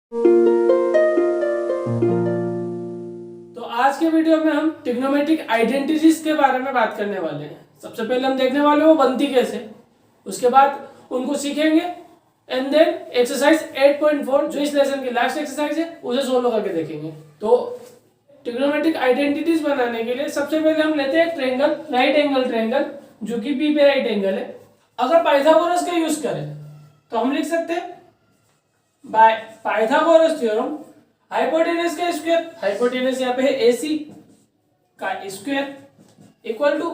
तो आज के वीडियो में हम ट्रिग्नोमेट्रिक आइडेंटिटीज के बारे में बात करने वाले हैं। सबसे पहले हम देखने वाले हैं वो बनती कैसे, उसके बाद उनको सीखेंगे एंड देन एक्सरसाइज 8.4 जो इस लेसन की लास्ट एक्सरसाइज है उसे सोल्व करके देखेंगे। तो ट्रिग्नोमेट्रिक आइडेंटिटीज बनाने के लिए सबसे पहले हम लेते हैं ट्रायंगल, राइट एंगल ट्रायंगल जो कि पी पे राइट एंगल है। अगर पाइथागोरस का यूज करें तो हम लिख सकते हैं बाय पाइथागोरस थ्योरम हाइपोटेनस का स्क्वायर, हाइपोटेनस यहाँ पे है AC का स्क्वायर इक्वल टू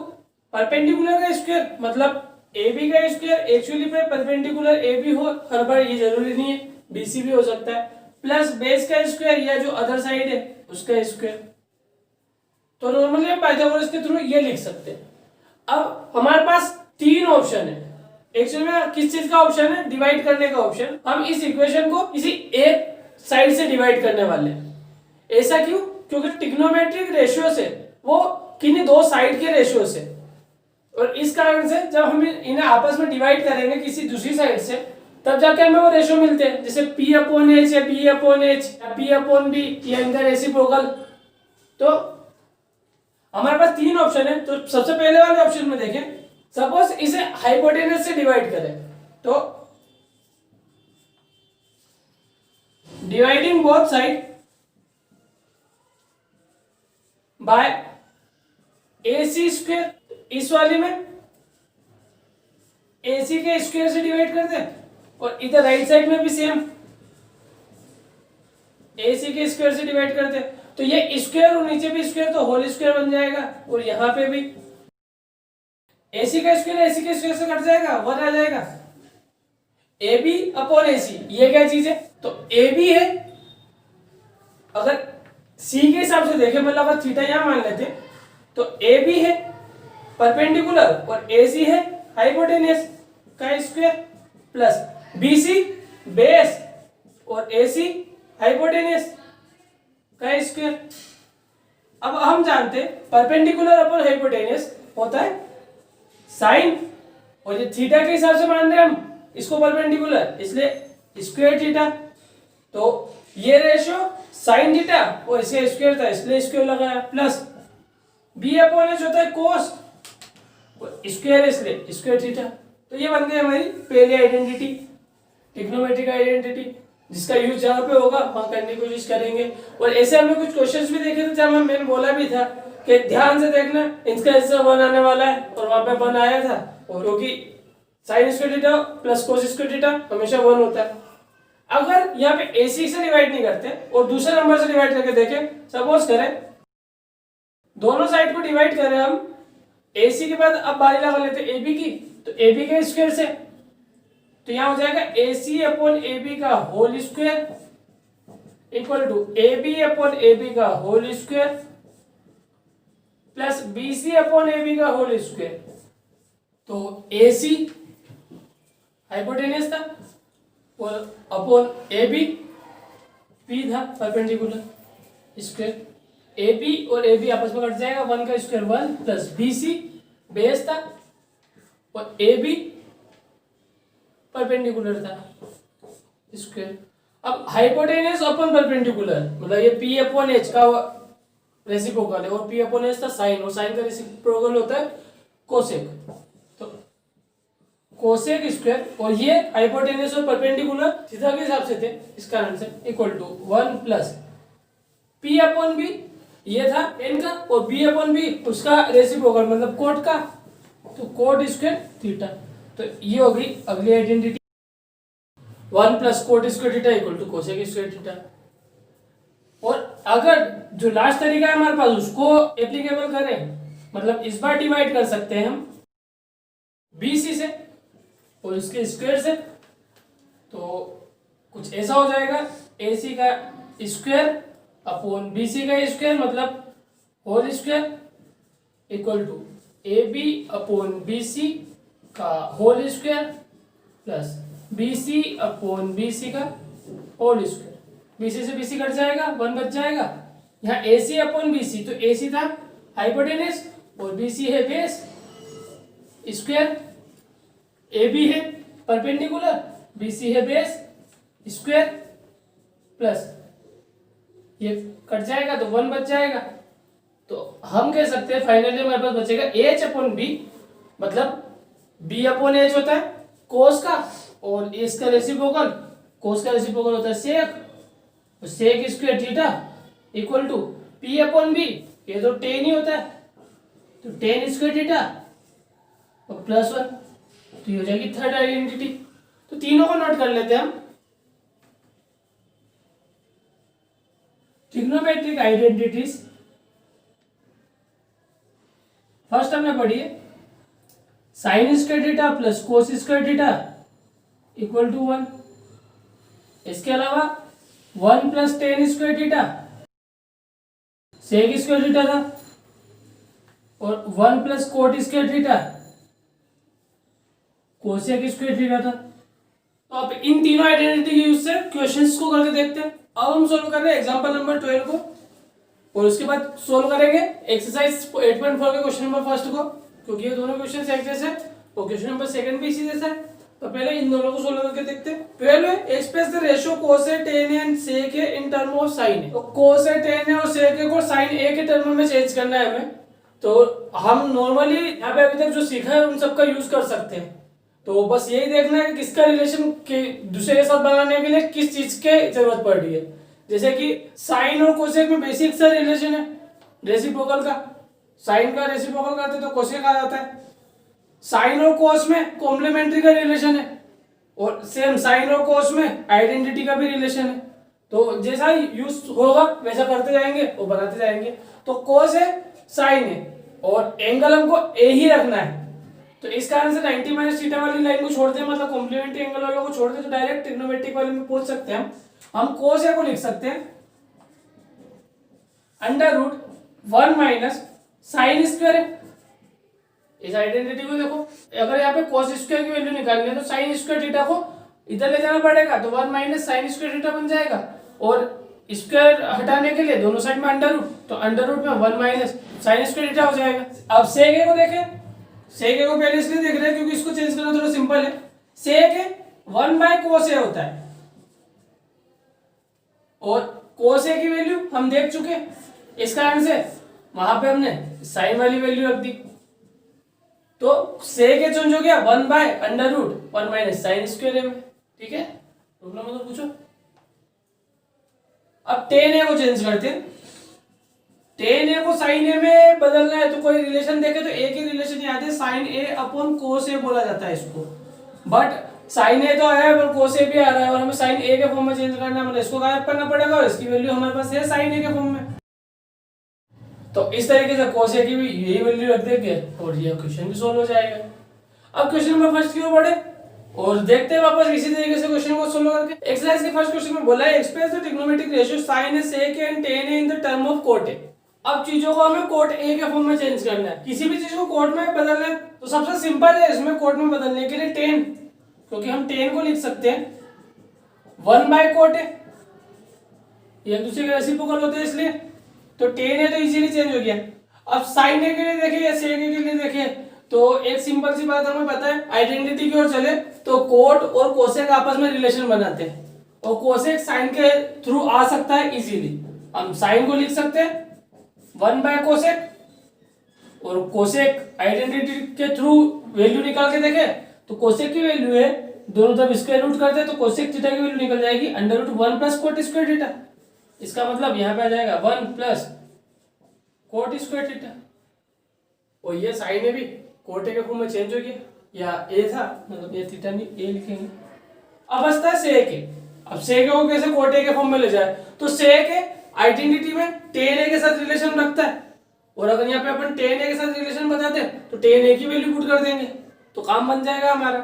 परपेंडिकुलर का स्क्वायर, मतलब AB का स्क्वायर एक्चुअली पे परपेंडिकुलर AB हो हर बार, ये जरूरी नहीं है, BC भी हो सकता है, प्लस बेस का स्क्वायर या जो अदर साइड है उसका स्क्वायर। तो नॉर्मली हम पाइथागोरस के थ्रू ये लिख सकते हैं। अब हमारे पास तीन ऑप्शन है। एक्चुअली में किस चीज का ऑप्शन है? डिवाइड करने का ऑप्शन। हम इस इक्वेशन को किसी एक साइड से डिवाइड करने वाले हैं। ऐसा क्यों? क्योंकि ट्रिग्नोमेट्रिक रेशियो से वो किन्हीं दो साइड के रेशियो से, और इस कारण से जब हम इन्हें आपस में डिवाइड करेंगे किसी दूसरी साइड से तब जाके हमें वो रेशियो मिलते हैं, जैसे P/H या B/H या P/B या इनका रेसिप्रोकल। तो हमारे पास तीन ऑप्शन है। तो सबसे पहले वाले ऑप्शन में देखें, सपोज इसे हाइपोटेनस से डिवाइड करें तो dividing both side by AC square, इस वाली में AC के स्क्वायर से डिवाइड कर दे, और इधर राइट साइड में भी सेम AC के स्क्वायर से डिवाइड कर दे, तो ये स्क्वायर और नीचे भी स्क्वायर तो होल स्क्वायर बन जाएगा, और यहां पे भी AC का स्क्वायर AC के स्क्वायर से कट जाएगा, 1 आ जाएगा। AB/AC ये क्या चीज है? तो AB है, अगर C के हिसाब से देखें, मतलब अगर थीटा यहां मान लेते तो AB है परपेंडिकुलर और AC है हाइपोटेनस का स्क्वायर, प्लस BC बेस और AC हाइपोटेनस का स्क्वायर। अब हम जानते हैं परपेंडिकुलर अपॉन हाइपोटेनस होता है साइन, और ये थीटा के हिसाब से मान रहे हैं हम इसको परपेंडिकुलर, इसलिए स्क्वायर थीटा। तो ये रेशियो साइन थीटा और इसका स्क्वायर था इसलिए स्क्वायर लगाया, प्लस B/H होता है कोस, स्क्वायर इसलिए स्क्वायर थीटा। तो ये बन गई हमारी पहली आइडेंटिटी, ट्रिग्नोमेट्रिक आइडेंटिटी, जिसका यूज जहां पे होगा वहां करने की कोशिश करेंगे। और ऐसे हमने कुछ क्वेश्चंस भी देखे थे जब मैंने बोला भी था कि ध्यान से देखना, इसका हिस्सा 1 आने वाला है और वहां पे 1 आया था, और क्योंकि sign square theta plus cos square theta हमेशा 1 होता है। अगर यहाँ पे AC से डिवाइड नहीं करते और दूसरे नंबर से डिवाइड करके देखें, सपोज करें दोनों साइड को डिवाइड करें हम, AC के बाद अब बारी लगा लेते हैं AB की, तो AB के स्क्वायर से, तो यहां हो जाएगा AC/AB का whole square equal to AB/AB का होल स्क्वायर प्लस BC/AB का होल स्क्वायर। तो AC हाइपोटेनस था और अपॉन AB P था परपेंडिकुलर स्क्वायर, AB और AB आपस में कट जाएगा, 1 का स्क्वायर 1 प्लस BC बेस था और AB परपेंडिकुलर था स्क्वायर। अब हाइपोटेनस अपॉन परपेंडिकुलर, मतलब ये P/H का रेसिप्रोकल है और P/H था साइन, और साइन का रेसिप्रोकल होता है कोसेक, तो कोसेक स्क्वायर, और ये हाइपोटेनस और परपेंडिकुलर थीटा के हिसाब से थे इस कारण से, इक्वल टू 1 प्लस P/B ये था n का और B/B उसका रेसिप्रोकल मतलब कोट का, तो कोट स्क्वायर थीटा। तो ये होगी अगली identity, 1 plus cot square theta equal to cosec square theta. और अगर जो लास्ट तरीका है हमारे पास उसको एप्लीकेबल करें, मतलब इस बार डिवाइड कर सकते हैं हम BC से और इसके स्क्वायर से, तो कुछ ऐसा हो जाएगा AC का स्क्वायर अपॉन BC का स्क्वायर मतलब whole square equal to AB/BC का होल स्क्वायर प्लस BC/BC का होल स्क्वायर। BC से BC कट जाएगा, 1 बच जाएगा, यहाँ AC/BC, तो AC था हाइपोटेनस और BC है बेस स्क्वायर, AB है परपेंडिकुलर, BC है बेस स्क्वायर प्लस ये कट जाएगा तो 1 बच जाएगा। तो हम कह सकते हैं फाइनली हमारे पास बचेगा एच अपॉन बी, मतलब बी अपॉन एच होता है कोस का, और इसका रेसिप्रोकल कोस का रेसिप्रोकल होता है सेक, और sec square theta equal to P upon B, ये तो टेन ही होता है, तो टेन स्क्वायर थीटा और प्लस 1, तो ये हो जाएगी थर्ड आइडेंटिटी। तो तीनों को नोट कर लेते हैं हम। ट्रिग्नोमेट्रिक आइडेंटिटीज फर्स्ट हमने पढ़ी है sine square theta plus cos square theta equal to 1। इसके अलावा 1 plus tan square theta sec square theta था, और 1 plus cot square theta cosec square theta था। तो अब इन तीनों आइडेंटिटी के यूज से क्वेश्चंस को करके देखते हैं। अब हम सोल्व कर रहे हैं एग्जांपल नंबर 12 को, और उसके बाद सोल्व करेंगे एक्सरसाइज 8.4 के क्वेश्चन नंबर फर्स्ट को, क्योंकि ये दोनों क्वेश्चन एक जैसे हैं और क्वेश्चन नंबर सेकंड भी इसी जैसा है। तो पहले इन दोनों को सोल्व करके देखते हैं। पहले express the ratio cos a tan a and sec a in term of sin a। तो cos a tan a और sec a को sin a के टर्म में चेंज करना है हमें। तो हम नॉर्मली यहाँ पे अभी तक जो सीखा है उन सबका यूज कर सकते हैं। तो बस यही देखना है कि किसका रिलेशन के दूसरे के साथ बनाने के लिए किस चीज के जरूरत पड़ रही है। जैसे कि साइन और कोसेक में बेसिक सा रिलेशन है रेसिप्रोकल का, साइन का रेसिप्रोकल करते तो कोसेक आ जाता है। साइन और कोस में कॉम्प्लीमेंट्री का रिलेशन है, और सेम साइन और कोस में आइडेंटिटी का भी रिलेशन है। तो जैसा यूज होगा वैसा करते जाएंगे और बनाते जाएंगे। तो कोस है साइन है और एंगल हमको ए ही रखना है, तो इस कारण से 90 माइनस थीटा वाली लाइन को छोड़ दें, मतलब कॉम्प्लीमेंट्री एंगल वालों को छोड़ दें, तो डायरेक्ट ट्रिग्नोमेट्रिक वाले में पहुंच सकते हैं। हम कोस ए को लिख सकते हैं under root 1 minus sine square है। इस आइडेंटिटी को देखो, अगर यहाँ पे cos स्क्वायर की वैल्यू निकालनी है तो साइन स्क्वायर थीटा को इधर ले जाना पड़ेगा, तो 1 माइनस साइन स्क्वायर थीटा बन जाएगा, और स्क्वायर हटाने के लिए दोनों साइड में अंडर रूट, तो अंडर रूट में 1 माइनस साइन स्क्वायर थीटा हो जाएगा। अब सेक ए को देखें, सेक ए को पहले इसलिए देख रहे हैं क्योंकि इसको चेंज करना थोड़ा सिंपल है। सेक ए 1 बाय कोस ए होता है, और कोस ए की वैल्यू हम देख चुके, इस कारण से वहां पे हमने साइन वाली वैल्यू रख दी, तो सेक ए चेंज हो गया 1 by under root 1 minus sine square a में। ठीक है, प्रॉब्लम हो तो पूछो। अब टेन ए को चेंज करते हैं, टेन ए को साइन ए में बदलना है, तो कोई रिलेशन देखे तो एक ही रिलेशन याद है, साइन ए अपॉन कोस ए बोला जाता है इसको। बट साइन ए तो है पर कोस ए भी आ रहा है, और हमें साइन ए के फॉर्म में चेंज करना है, मतलब इसको गायब करना पड़ेगा, और इसकी वैल्यू हमारे पास है साइन ए के फॉर्म में। तो इस तरीके से कोस ए की भी यही वैल्यू रख देंगे और ये क्वेश्चन भी सोल्व हो जाएगा। अब क्वेश्चन नंबर फर्स्ट की ओर बढ़े और देखते हैं वापस इसी तरीके से क्वेश्चन को सोल्व करके। एक्सरसाइज के फर्स्ट क्वेश्चन में बोला है express the trigonometric ratio sin a sec a and tan a in the term of cot a। अब चीजों को हमें कोट ए के फॉर्म में चेंज करना है, किसी भी चीज को कोट में बदलना है, तो सबसे सिंपल है इसमें कोट में बदलने के लिए टेन, क्योंकि हम टेन को लिख सकते हैं 1 बाय कोट ए, ये एक दूसरे के रेसिप्रोकल होते हैं इसलिए, तो टेन है तो इजीली चेंज हो गया। अब साइन ए के लिए देखें या सेक ए के लिए देखें, तो एक सिंपल सी बात हमें पता है, आइडेंटिटी की ओर चले तो कोट और कोसेक आपस में रिलेशन बनाते हैं, और कोसेक साइन के थ्रू आ सकता है इजीली। हम साइन को लिख सकते हैं 1 बाय कोसेक, और कोसेक आइडेंटिटी के थ्रू वैल्यू निकाल के देखें तो कोसेक की वैल्यू है, दोनों तरफ स्क्वायर रूट करते हैं तो कोसेक थीटा की वैल्यू निकल जाएगी under root 1 plus cot square theta. इसका मतलब यहाँ पे आ जाएगा 1 प्लस कोट स्क्वायर थीटा, और ये साइन ए भी कोट ए के फॉर्म में चेंज हो गया, या ए था मतलब ये थीटा नहीं ए लिखेंगे। अब बचता है सेक ए। अब सेक ए को कैसे कोट ए के फॉर्म में ले जाए, तो सेक ए आइडेंटिटी में टेन ए के साथ रिलेशन रखता है, और अगर यहाँ पे अपन टेन ए के साथ रिलेशन बताते हैं तो टेन ए की वैल्यू पुट कर देंगे तो काम बन जाएगा हमारा।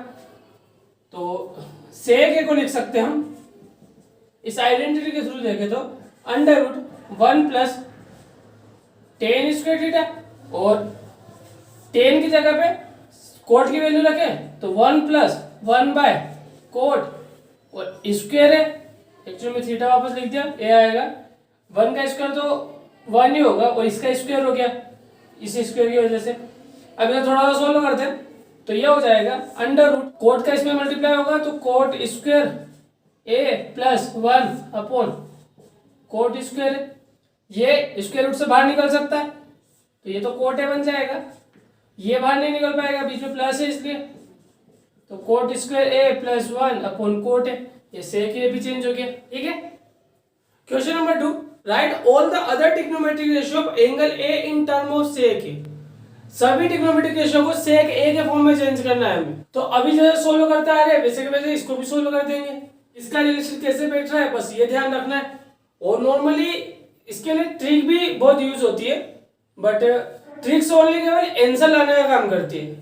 तो सेक ए को लिख सकते हैं हम इस आइडेंटिटी के थ्रू देखें तो under root 1 plus tan square theta, और टेन की जगह पे कोट की वैल्यू रखें तो 1 प्लस 1 बाय कोट, और स्क्वायर है एक्चुअली में थीटा वापस लिख दिया, ए आएगा 1 का स्क्वायर तो 1 ही होगा, और इसका स्क्वायर हो गया इस स्क्वायर की वजह से। अब इधर थोड़ा सा सोल्व करते हैं तो ये हो जाएगा अंडर रूट कोट का इसमें मल्टीप्लाई होगा तो cot square a plus 1 upon coat square है, ये स्क्वायर रूट से बाहर निकल सकता है तो ये तो कोट ए बन जाएगा, ये बाहर नहीं निकल पाएगा, बीच में प्लस है इसलिए, तो cot square a plus 1 upon cot a, ये सेक ए भी चेंज हो गया। ठीक है। Question number 2, write all the other trigonometric ratio of angle a in term of sec a. सभी ट्रिग्नोमेट्रिक रेशियो को सेक ए के फॉर्म में चेंज करना है हमें। तो अभी जो सोल्व करता है वैसे के वैसे इसको भी सोल्व कर देंगे। इसका रिलेशन कैसे बैठ रहा है बस ये ध्यान रखना है। और नॉर्मली इसके लिए ट्रिक भी बहुत यूज होती है, बट ट्रिक्स ओनली केवल आंसर लाने का काम करती है,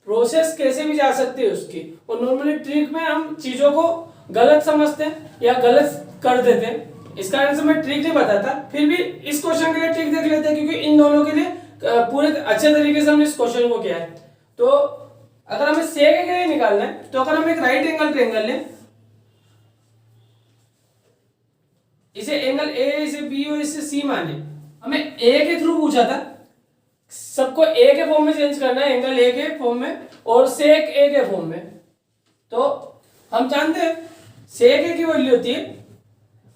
प्रोसेस कैसे भी जा सकती है उसकी। और नॉर्मली ट्रिक में हम चीजों को गलत समझते हैं या गलत कर देते हैं, इस कारण से मैं ट्रिक नहीं बताता। फिर भी इस क्वेश्चन के लिए ट्रिक देख लेते हैं, क्योंकि इन दोनों के लिए पूरे अच्छे तरीके से हमने इस क्वेश्चन को किया है। तो अगर हमें सेक के लिए निकालना है तो अगर हम एक राइट एंगल ट्रायंगल लें, इसे एंगल ए, इसे बी और इसे सी माने, हमें ए के थ्रू पूछा था, सबको ए के फॉर्म में चेंज करना है, एंगल ए के फॉर्म में और सेक ए के फॉर्म में। तो हम जानते हैं सेक ए की वैल्यू होती है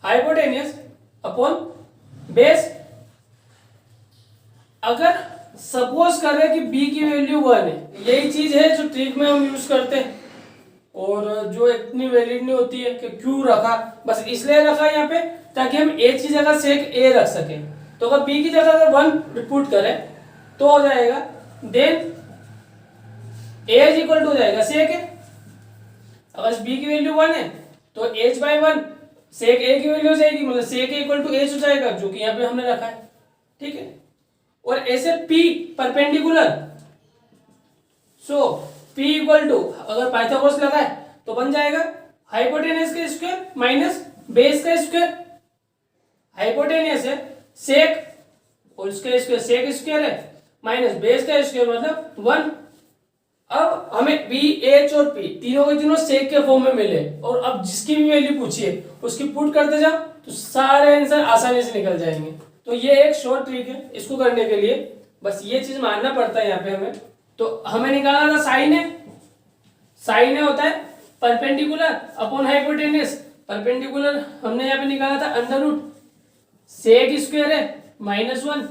हाइपोटेनियस अपॉन बेस। अगर सपोज करें कि बी की वैल्यू 1 है, यही चीज है जो ट्रिक में हम यूज करते हैं और जो इतनी वैलिड नहीं होती है कि क्यों रखा, बस इसलिए रखा यहाँ पे ताकि हम एक चीज जगह सेक ए रख सकें। तो अगर बी की जगह अगर 1 पुट करें तो हो जाएगा then A is equal to हो जाएगा सेक ए। अगर बी की वैल्यू 1 है तो एच बाई 1 सेक ए की वैल्यू हो जाएगी, मतलब सेक ए इक्वल टू एच हो जाएगा, जो कि यहाँ पे हमने रखा है। ठीक है। और ऐसे P perpendicular, so P equal to अगर पाइथागोरस लगा है तो बन जाएगा हाइपोटेनियस का स्क्वायर माइनस बेस का स्क्वायर। हाइपोटेनियस है सेक और इसका स्क्वायर सेक स्क्वायर है माइनस बेस का स्क्वायर मतलब 1। अब हमें बी एच और पी तीनों के तीनों सेक के फॉर्म में मिले और अब जिसकी भी वैल्यू पूछिए उसकी पुट करते जाओ तो सारे आंसर आसानी से निकल जाएंगे। तो ये एक शॉर्ट ट्रिक है, इसको करने के लिए बस ये चीज मानना पड़ता है यहाँ पे हमें। तो हमें निकालना था साइन ए, साइन ए होता है परपेंडिकुलर अपॉन हाइपोटेनियस। परपेंडिकुलर हमने यहाँ पे निकाला था अंडर रूट सेक स्क्वायर है -1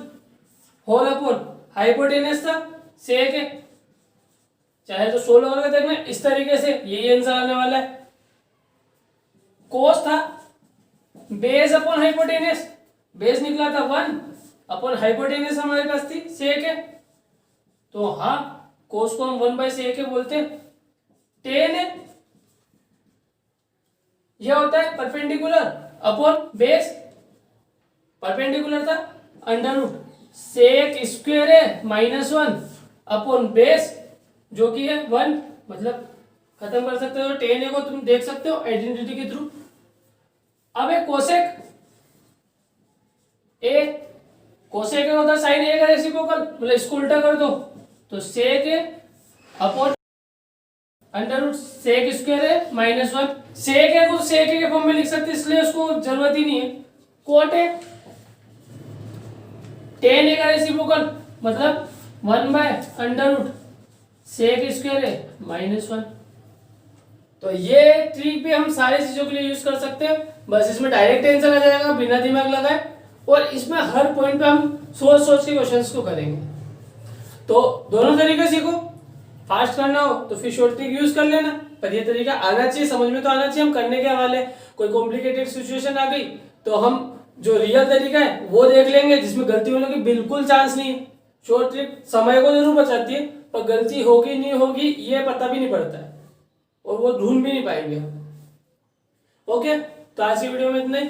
होल अपॉन हाइपोटेनियस था सेक है। चाहे तो 16 करके देखना, इस तरीके से यही आंसर आने वाला है। कोस था बेस अपॉन हाइपोटेनियस, बेस निकला था 1 अपॉन हाइपोटेनियस हमारे पास थी सेक है, तो हाँ कोस को हम 1/सेक है बोलते हैं। टेन है यह होता है परपेंडिकुलर अपॉन बेस, परपेंडिकुलर था अंडर रूट सेक स्क्वायर है -1 अपॉन बेस जो कि है 1, मतलब खत्म कर सकते हो। टेन ए को तुम देख सकते हो आइडेंटिटी के थ्रू। अब एक कोसेक ए, कोसेक ए होता है साइन ए का रेसिप्रोकल, मतलब इसको उल्टा कर दो तो sec a upon under root sec square है -1। सेक ए को सेक ए के फॉर्म में लिख सकते इसलिए उसको जरूरत ही नहीं है। कोट ए टेन ए का रेसिप्रोकल मतलब 1/अंडर रूट सेक स्क्वायर है -1। तो ये ट्रिक भी हम सारी चीजों के लिए यूज कर सकते हैं, बस इसमें डायरेक्ट आंसर आ जाएगा बिना दिमाग लगाए, और इसमें हर पॉइंट पे हम सोच सोच के क्वेश्चंस को करेंगे। तो दोनों तरीके सीखो, फास्ट करना हो तो फिर शॉर्ट ट्रिक यूज कर लेना, पर ये तरीका आना चाहिए, समझ में तो आना चाहिए हम करने के हवाले। कोई कॉम्प्लिकेटेड सिचुएशन आ गई तो हम जो रियल तरीका है वो देख लेंगे जिसमें गलती होने की बिल्कुल चांस नहीं है। शॉर्ट ट्रिक समय को जरूर बचाती है पर गलती होगी नहीं होगी ये पता भी नहीं पड़ता है और वो ढूंढ भी नहीं पाएंगे। ओके, तो आज की वीडियो में इतना ही।